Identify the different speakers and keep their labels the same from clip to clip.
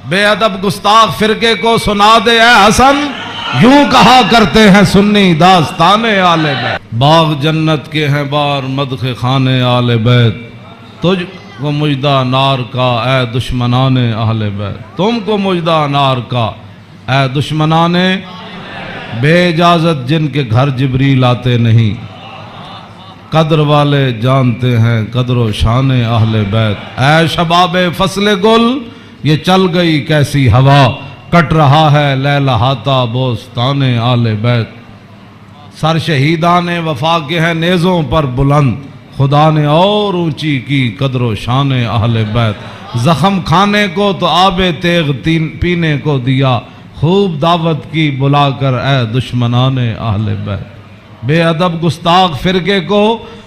Speaker 1: بے ادب گستاخ فرقے کو سنا دے اے حسن، یوں کہا کرتے ہیں سنی داستان آل بیت۔ باغ جنت کے ہیں بار مدح خان آل بیت، تجھ کو مجدہ نار کا اے دشمنان اہل بیت۔ تم کو مجدہ نار کا اے دشمنان، بے اجازت جن کے گھر جبریل آتے نہیں، قدر والے جانتے ہیں قدر و شان اہل بیت۔ اے شباب فصل گل، یہ چل گئی کیسی ہوا، کٹ رہا ہے لہلہاتا بوستان آل بیت۔ سر شہیدان وفا کے ہیں نیزوں پر بلند، خدا نے اور اونچی کی قدر و شان اہل بیت۔ زخم کھانے کو تو آب تیغ پینے کو دیا، خوب دعوت کی بلا کر اے دشمنان اہل بیت۔ بے ادب گستاخ فرقے کو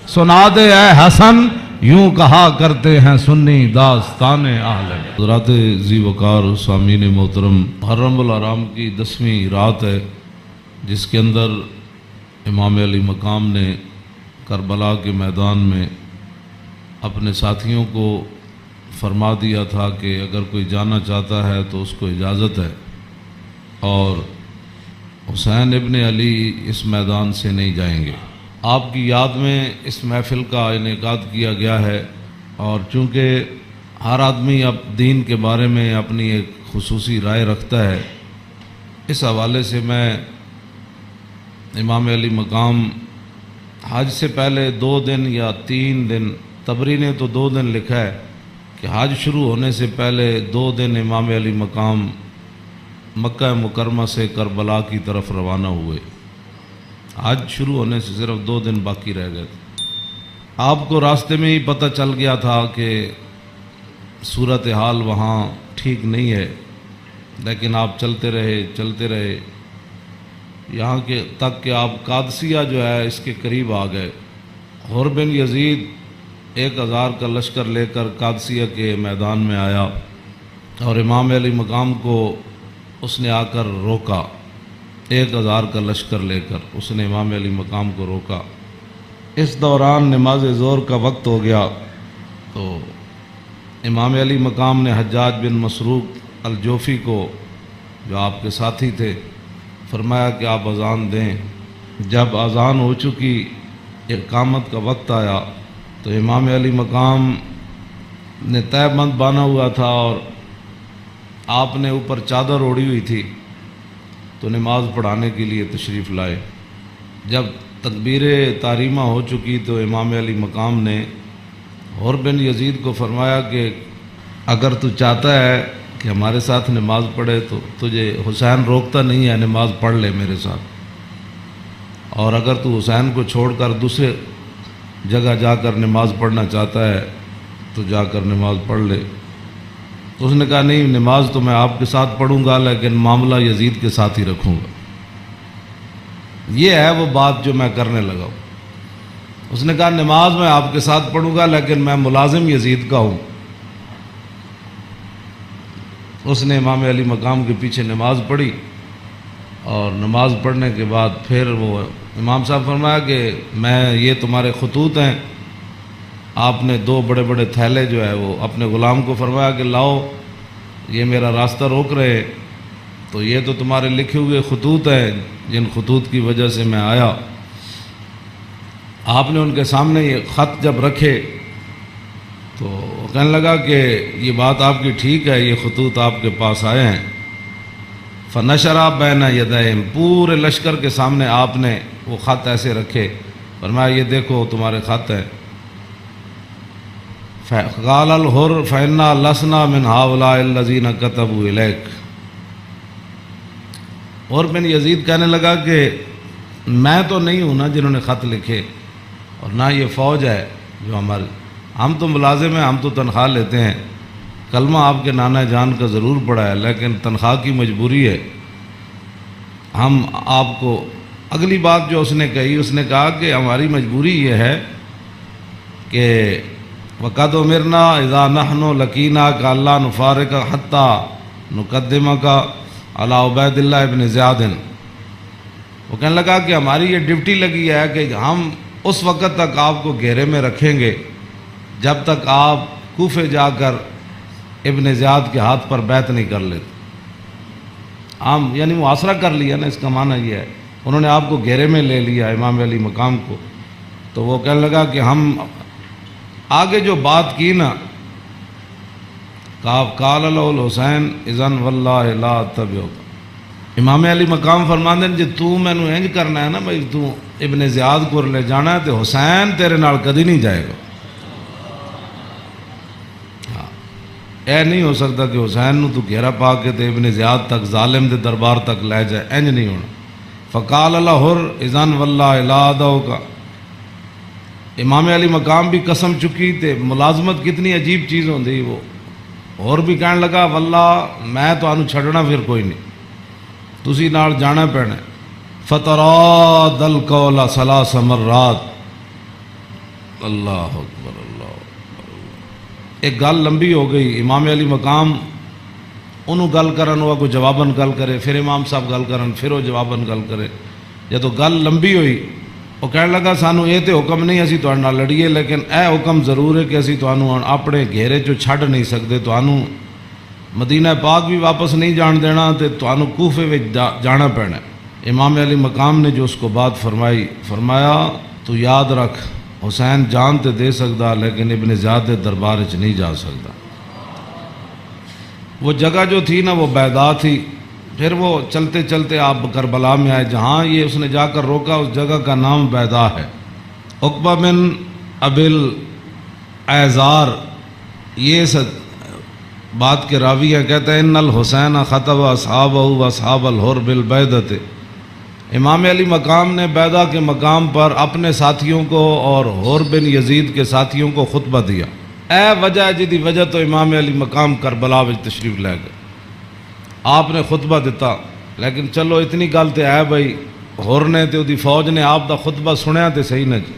Speaker 1: سنا دے اے حسن، یوں کہا کرتے ہیں سنی داستان اہل بیت۔ حضرات ذی وقار سامعین محترم، محرم الحرام کی 10ویں رات ہے، جس کے اندر امام علی مقام نے کربلا کے میدان میں اپنے ساتھیوں کو فرما دیا تھا کہ اگر کوئی جانا چاہتا ہے تو اس کو اجازت ہے، اور حسین ابن علی اس میدان سے نہیں جائیں گے۔ آپ کی یاد میں اس محفل کا انعقاد کیا گیا ہے، اور چونکہ ہر آدمی اب دین کے بارے میں اپنی ایک خصوصی رائے رکھتا ہے، اس حوالے سے میں امام علی مقام حج سے پہلے 2 دن یا 3 دن، طبری نے تو 2 دن لکھا ہے کہ حج شروع ہونے سے پہلے 2 دن امام علی مقام مکہ مکرمہ سے کربلا کی طرف روانہ ہوئے۔ حج شروع ہونے سے صرف 2 دن باقی رہ گئے تھے۔ آپ کو راستے میں ہی پتہ چل گیا تھا کہ صورتحال وہاں ٹھیک نہیں ہے، لیکن آپ چلتے رہے یہاں کے تک کہ آپ قادسیہ جو ہے اس کے قریب آ گئے۔ حر بن یزید 1000 کا لشکر لے کر قادسیہ کے میدان میں آیا، اور امام علی مقام کو اس نے آ کر روکا۔ 1000 کا لشکر لے کر اس نے امام علی مقام کو روکا۔ اس دوران نماز ظہر کا وقت ہو گیا، تو امام علی مقام نے حجاج بن مسروق الجوفی کو، جو آپ کے ساتھی تھے، فرمایا کہ آپ اذان دیں۔ جب اذان ہو چکی، اقامت کا وقت آیا، تو امام علی مقام نے تہہ بند باندھا ہوا تھا اور آپ نے اوپر چادر اوڑھی ہوئی تھی، تو نماز پڑھانے کے لیے تشریف لائے۔ جب تکبیر تحریمہ ہو چکی تو امام علی مقام نے حر بن یزید کو فرمایا کہ اگر تو چاہتا ہے کہ ہمارے ساتھ نماز پڑھے تو تجھے حسین روکتا نہیں ہے، نماز پڑھ لے میرے ساتھ، اور اگر تو حسین کو چھوڑ کر دوسرے جگہ جا کر نماز پڑھنا چاہتا ہے تو جا کر نماز پڑھ لے۔ تو اس نے کہا نہیں، نماز تو میں آپ کے ساتھ پڑھوں گا، لیکن معاملہ یزید کے ساتھ ہی رکھوں گا۔ یہ ہے وہ بات جو میں کرنے لگا ہوں۔ اس نے کہا نماز میں آپ کے ساتھ پڑھوں گا، لیکن میں ملازم یزید کا ہوں۔ اس نے امام علی مقام کے پیچھے نماز پڑھی، اور نماز پڑھنے کے بعد پھر وہ امام صاحب فرمایا کہ یہ تمہارے خطوط ہیں۔ آپ نے 2 بڑے بڑے تھیلے جو ہے وہ اپنے غلام کو فرمایا کہ لاؤ، یہ میرا راستہ روک رہے، تو یہ تو تمہارے لکھے ہوئے خطوط ہیں، جن خطوط کی وجہ سے میں آیا۔ آپ نے ان کے سامنے یہ خط جب رکھے تو وہ کہنے لگا کہ یہ بات آپ کی ٹھیک ہے، یہ خطوط آپ کے پاس آئے ہیں۔ فنشرا بین یدیہم، پورے لشکر کے سامنے آپ نے وہ خط ایسے رکھے، فرمایا یہ دیکھو تمہارے خط ہیں۔ قال الحر فإنا لسنا من هؤلاء الذين كتبوا إليك۔ اور بن یزید کہنے لگا کہ میں تو نہیں ہوں نا جنہوں نے خط لکھے، اور نہ یہ فوج ہے جو ہمارے، ہم تو ملازم ہیں، ہم تو تنخواہ لیتے ہیں، کلمہ آپ کے نانا جان کا ضرور پڑا ہے، لیکن تنخواہ کی مجبوری ہے۔ ہم آپ کو اگلی بات جو اس نے کہی، اس نے کہا کہ ہماری مجبوری یہ ہے کہ وَقَدْ أُمِرْنَا إِذَا نَحْنُ لَقِينَاكَ أَلَّا نُفَارِقَكَ حَتَّى نُقَدِّمَكَ عَلَىٰ عُبَيْدِ اللَّهِ بْنِ زِيَادٍ۔ وہ کہنے لگا کہ ہماری یہ ڈیوٹی لگی ہے کہ ہم اس وقت تک آپ کو گھیرے میں رکھیں گے جب تک آپ کوفے جا کر ابن زیاد کے ہاتھ پر بیعت نہیں کر لیتے. عام یعنی محاصرہ کر لیا نا، اس کا معنی یہ ہے انہوں نے آپ کو گھیرے میں لے لیا امام علی مقام کو. تو وہ کہنے لگا کہ ہم آگے جو بات کی نا، قال له الحسین اذن واللہ لا اتبعک. امام علی مقام فرماندے ہیں جی تو مینوں انج کرنا ہے نا بھائی تو ابن زیاد کو لے جانا ہے تو حسین تیرے نال کدی نہیں جائے گا. اے نہیں ہو سکتا کہ حسین نو تو گھیرا پا کے تے ابن زیاد تک ظالم دے دربار تک لے جائے، انج نہیں ہونا. فقال له اذن واللہ لا ادعوک. امام علی مقام بھی قسم چکی تے ملازمت کتنی عجیب چیز ہوندی. وہ اور بھی کہنے لگا واللہ میں تانوں چھڈنا پھر کوئی نہیں، تسی نال جانا پینا. فتراد القول ثلاث مرات. اللہ اکبر اللہ. ایک گل لمبی ہو گئی. امام علی مقام انہوں گل کرن ہوا کوئی جواباً گل کرے، پھر امام صاحب گل کرن پھر وہ جواباً گل کرے. جدو گل لمبی ہوئی وہ کہنے لگا سانو یہ تو حکم نہیں اسی تہاڈے نال لڑیے، لیکن اے حکم ضرور ہے کہ اسی تانوں اپنے گھیرے چوں چھڈ نہیں سکتے، تانوں مدینہ پاک بھی واپس نہیں جان دینا تے تانوں کوفے وچ جانا پینا. امام علی مقام نے جو اس کو بات فرمائی، فرمایا تو یاد رکھ حسین جان تے دے سکتا لیکن ابن زیاد دے دربار وچ نہیں جا سکتا. وہ جگہ جو تھی نا وہ بیضا تھی. پھر وہ چلتے چلتے آپ کربلا میں آئے، جہاں یہ اس نے جا کر روکا اس جگہ کا نام بیضا ہے. عقبہ بن ابل ایزار یہ بات کے راوی ہیں، کہتے ہیں ان الحسین خطب اصحابہ و اصحاب الحر بالبیضۃ. امام علی مقام نے بیضا کے مقام پر اپنے ساتھیوں کو اور حر بن یزید کے ساتھیوں کو خطبہ دیا. اے وجہ جدی وجہ تو امام علی مقام کربلا وچ تشریف لے گئے. آپ نے خطبہ دیتا، لیکن چلو اتنی گل تے ہے بھائی حر نے تے دی فوج نے آپ دا خطبہ سنیا تے صحیح نہ جی.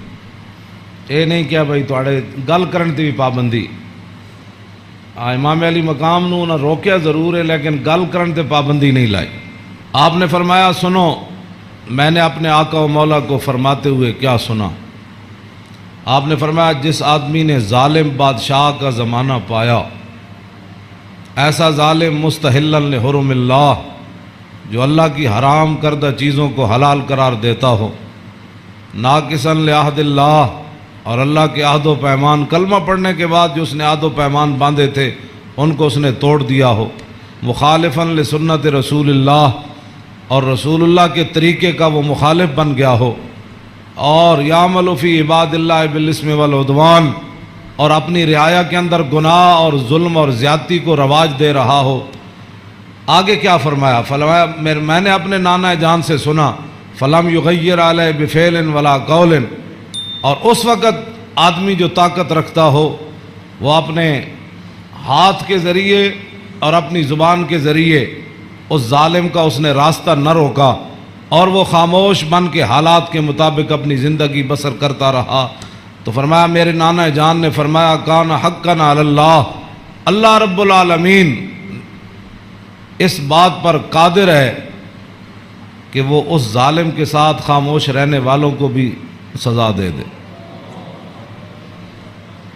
Speaker 1: اے نہیں کیا بھائی تواڈے گل کرن تے بھی پابندی. امام علی مقام نو نہ روکیا ضرور ہے لیکن گل کرن تے پابندی نہیں لائی. آپ نے فرمایا سنو میں نے اپنے آقا و مولا کو فرماتے ہوئے کیا سنا. آپ نے فرمایا جس آدمی نے ظالم بادشاہ کا زمانہ پایا، ایسا ظالم مستحلا لحرم اللہ جو اللہ کی حرام کردہ چیزوں کو حلال قرار دیتا ہو، ناقصا لعہد اللہ اور اللہ کے عہد و پیمان، کلمہ پڑھنے کے بعد جو اس نے عہد و پیمان باندھے تھے ان کو اس نے توڑ دیا ہو، مخالفا لسنت رسول اللہ اور رسول اللہ کے طریقے کا وہ مخالف بن گیا ہو، اور یعمل فی عباد اللہ بالاسم والعدوان اور اپنی رعایا کے اندر گناہ اور ظلم اور زیادتی کو رواج دے رہا ہو. آگے کیا فرمایا؟ فرمایا میں نے اپنے نانا جان سے سنا فلم یغیر علیہ بفعل ولا قول. اور اس وقت آدمی جو طاقت رکھتا ہو وہ اپنے ہاتھ کے ذریعے اور اپنی زبان کے ذریعے اس ظالم کا اس نے راستہ نہ روکا اور وہ خاموش بن کے حالات کے مطابق اپنی زندگی بسر کرتا رہا. تو فرمایا میرے نانا جان نے فرمایا کان حقا علی اللہ، اللہ رب العالمین اس بات پر قادر ہے کہ وہ اس ظالم کے ساتھ خاموش رہنے والوں کو بھی سزا دے دے.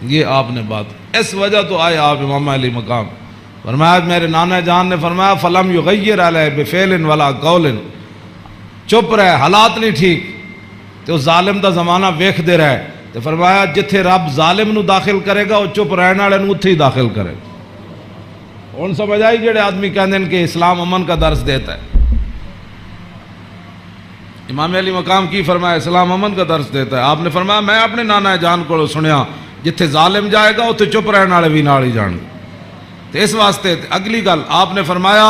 Speaker 1: یہ آپ نے بات اس وجہ تو آئے آپ امام علی مقام. فرمایا میرے نانا جان نے فرمایا فلم یغیر علیہ بفعل ولا قول، چپ رہے حالات نہیں ٹھیک تو ظالم دا زمانہ ویکھ دے رہے. تو فرمایا جتھے رب ظالم نو داخل کرے گا وہ چپ رہنے والے نو اتھے ہی داخل کرے گا. ہن سمجھ آئی جڑے آدمی کہندے ہیں کہ اسلام امن کا درس دیتا ہے. امام علی مقام کی فرمایا اسلام امن کا درس دیتا ہے. آپ نے فرمایا میں اپنے نانا جان کو سنیا جتھے ظالم جائے گا اتھے چپ رہنے والے بھی نال ہی جان گے. تو اس واسطے اگلی گل آپ نے فرمایا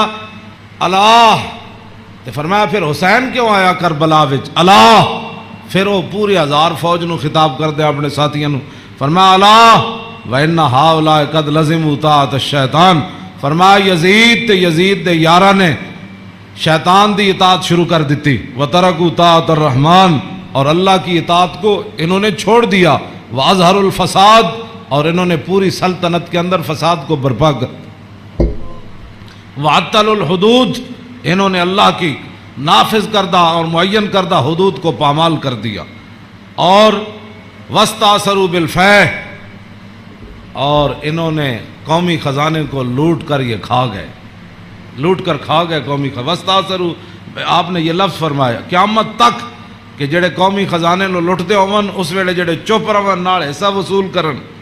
Speaker 1: اللہ، تو فرمایا پھر حسین کیوں آیا کربلا وچ اللہ. پھر وہ پوری 1000 فوج نو خطاب کر دے اپنے ساتھیوں نو. فرمایا اللہ وَإِنَّ هَؤُلَاءِ قَدْ لَزِمُوا طَاعَةَ الشَّيْطَانِ. فرمایا یزید تے یزید دے یاراں نے شیطان دی اطاعت شروع کر دیتی. وَتَرَكُوا طَاعَةَ الرَّحْمَانِ اور اللہ کی اطاعت کو انہوں نے چھوڑ دیا. وَأَظْهَرُوا الْفَسَادِ اور انہوں نے پوری سلطنت کے اندر فساد کو برپا کر. وَعَطَّلُوا الْحُدُودِ انہوں نے اللہ کی نافذ کردہ اور معین کردہ حدود کو پامال کر دیا. اور وَاسْتَأْثَرُوا بِالْفَیْحِ اور انہوں نے قومی خزانے کو لوٹ کر یہ کھا گئے، لوٹ کر کھا گئے قومی وستاثروا، آپ نے یہ لفظ فرمایا قیامت تک کہ جڑے قومی خزانے نو لٹتے ہون اس ویلے جڑے چپ رہن نال حصہ وصول کرن۔